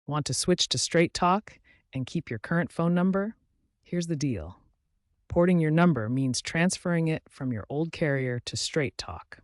Want to switch to Straight Talk and keep your current phone number? Here's the deal. Porting your number means transferring it from your old carrier to Straight Talk.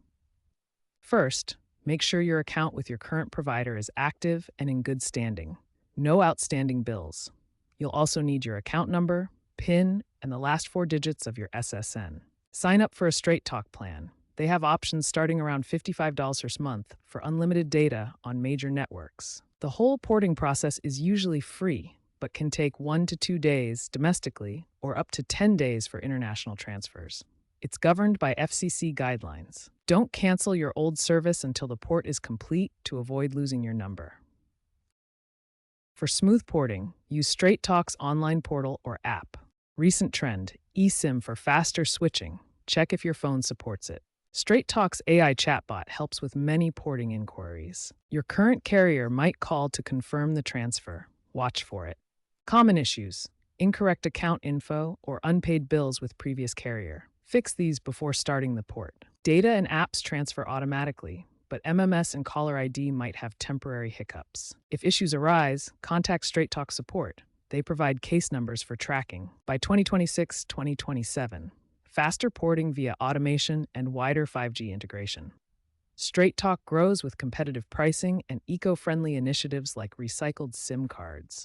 First, make sure your account with your current provider is active and in good standing. No outstanding bills. You'll also need your account number, PIN, and the last four digits of your SSN. Sign up for a Straight Talk plan. They have options starting around $55 a month for unlimited data on major networks. The whole porting process is usually free, but can take 1 to 2 days domestically or up to 10 days for international transfers. It's governed by FCC guidelines. Don't cancel your old service until the port is complete to avoid losing your number. For smooth porting, use Straight Talk's online portal or app. Recent trend, eSIM for faster switching. Check if your phone supports it. Straight Talk's AI chatbot helps with many porting inquiries. Your current carrier might call to confirm the transfer. Watch for it. Common issues: incorrect account info or unpaid bills with previous carrier. Fix these before starting the port. Data and apps transfer automatically, but MMS and caller ID might have temporary hiccups. If issues arise, contact Straight Talk support. They provide case numbers for tracking. By 2026-2027, faster porting via automation and wider 5G integration. Straight Talk grows with competitive pricing and eco-friendly initiatives like recycled SIM cards.